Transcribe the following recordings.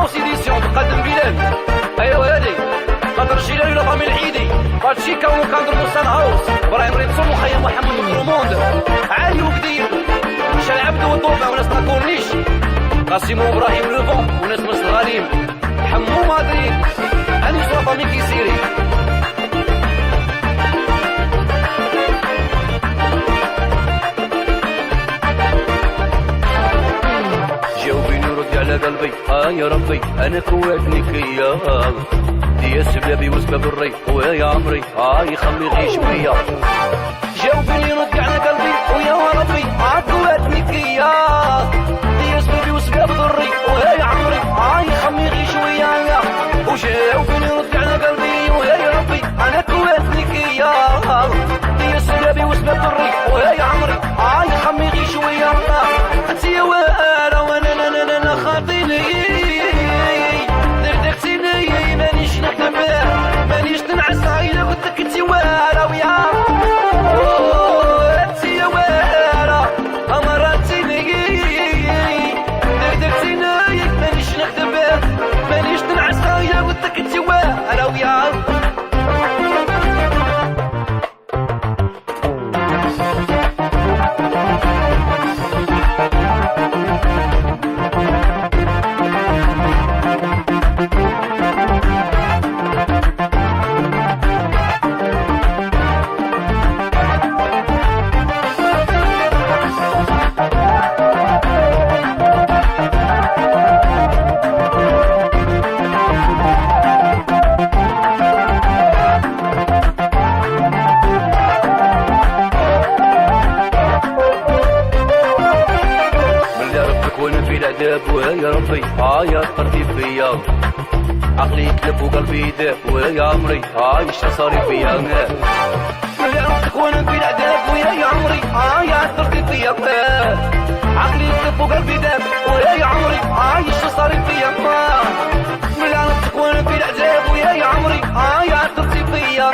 هاوس إديسيون تقدم بلال. أيوا هادي قدر الجيلاني ولا ضامن العيدي باتشيكا وكندر موسان هاوس إبراهيم ريتسون وخيا محمد الروموند عالي وقديم شال عبد والضوبة وناس ناكورنيش قاسم وإبراهيم لوفون وناس مصر غريم حمو مدريد أنيس وطامي كيسيري. جاوبيني ردي على قلبي يا ربي انا كواتني كيا دي سبابي وسباب الري ويا عمري يخلي غير شويه. جاوبيني ردي على قلبي ويا ربي كواتني كيا دي سبابي وسباب الري ويا عمري يخلي غير شويه. وجاوبيني ردي على قلبي ويا ربي انا كواتني كيا دي سبابي وسباب الري ويا عمري يخلي غير شويه. انت يا وانا وانا خاطيني دردقتيني مانيش نخدم مانيش تنعس الا قلت لك انت وانا ويا انت يا وانا امرتيني دردقتيني مانيش نخدم مانيش تنعس الا قلت لك انت وانا ويا. ويا ربي يا طرتي فيا عقلي يتلف وقلبي يداب ويا عمري ايش صار فيا يا ربك وانا في العذاب ويا عمري يا طرتي فيا عقلي يتلف وقلبي يداب ويا عمري ايش صار فيا يا ربك وانا في العذاب ويا عمري يا طرتي فيا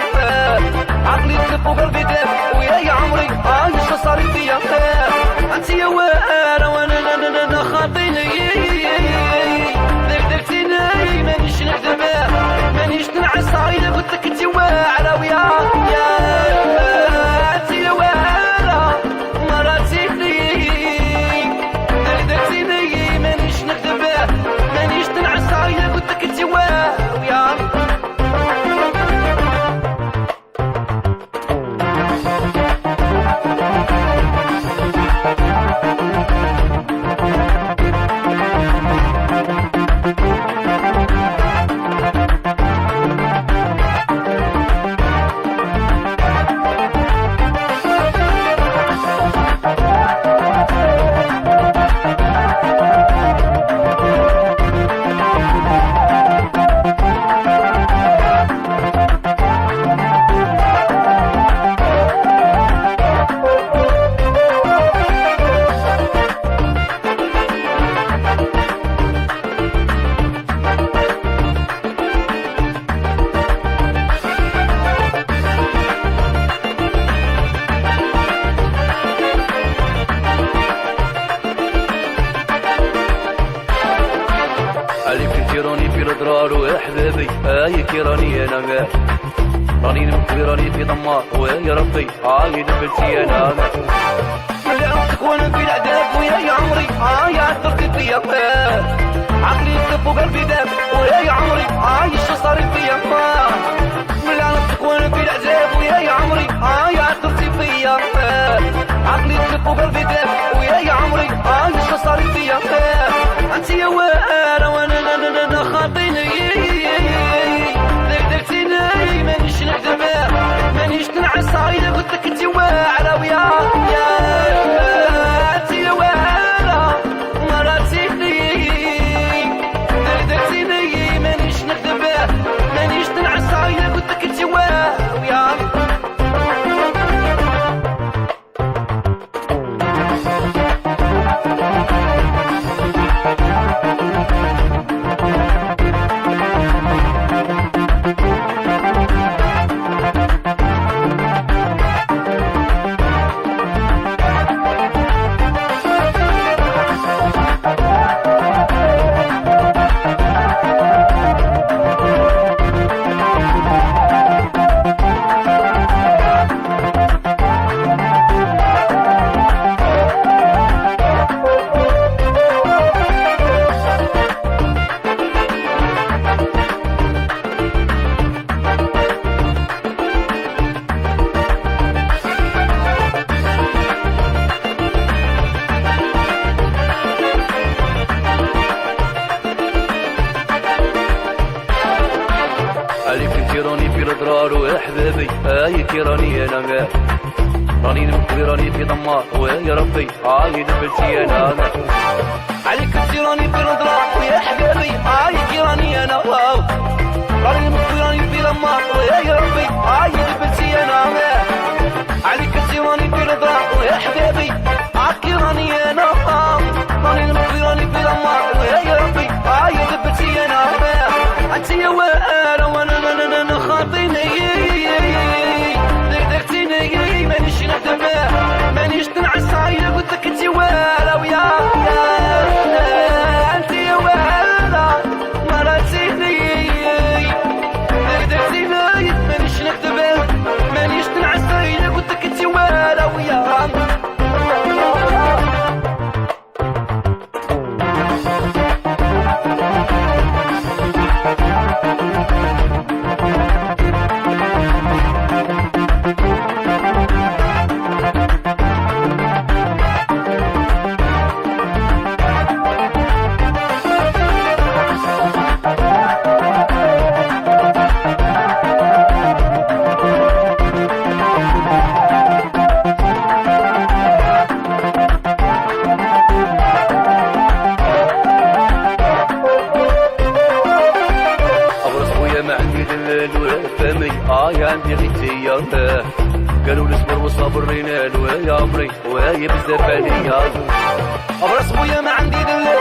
عقلي يتلف وقلبي يداب ويا عمري ايش صار فيا. انت يا وانا خاطيني دردقتيني مانيش نخدم مانيش تنعس الا قلت لك انت واعره ويا انت يا واعره مراتيني دردقتيني مانيش نخدم مانيش تنعس الا قلت لك انت واعره ويا. راني في الضرار وأحبابي كيراني أنا راني نمكي راني في دمار ويا ربي دبلتي أنا يا ربك وانا في العذاب ويا عمري يا أثرتي فيا عقلي يكتب وقلبي داب ويا عمري ايش صار فيا يا ربك وانا في العذاب ويا عمري يا أثرتي فيا عقلي يكتب وقلبي داب ويا عمري ايش صار فيا. انت يا وانا خاطيني دردقتيني مانيش نخدم مانيش تنعس الا قلت لك انت واعره ويا انت يا واعره مراتيني دردقتيني مانيش نخدم مانيش تنعس الا قلت لك انت واعره ويا. حبابي كي راني انا راني نمكوي راني في ضمار ويا ربي دبلتي انا عليك انتي راني في نظرة ويا حبابي كي راني انا راني نمكوي راني في ضمار ويا ربي دبلتي انا عليك انتي راني في نظرة ويا حبابي كي راني انا راني نمكوي راني في ضمار ويا ربي دبلتي انا انت يا وانا وانا خاطيني درتيني مانيش نهتم مانيش تنعس عينك قلت لك انت والا ويا انت يا والا مراتيني درتيني مانيش نهتم مانيش تنعس عينك قلت لك انت والا ويا فمي عندي غيتي قالوا نصبر وصابر رينال ويا عمري ويا بزاف عليا ابرص خويا ما عندي دلال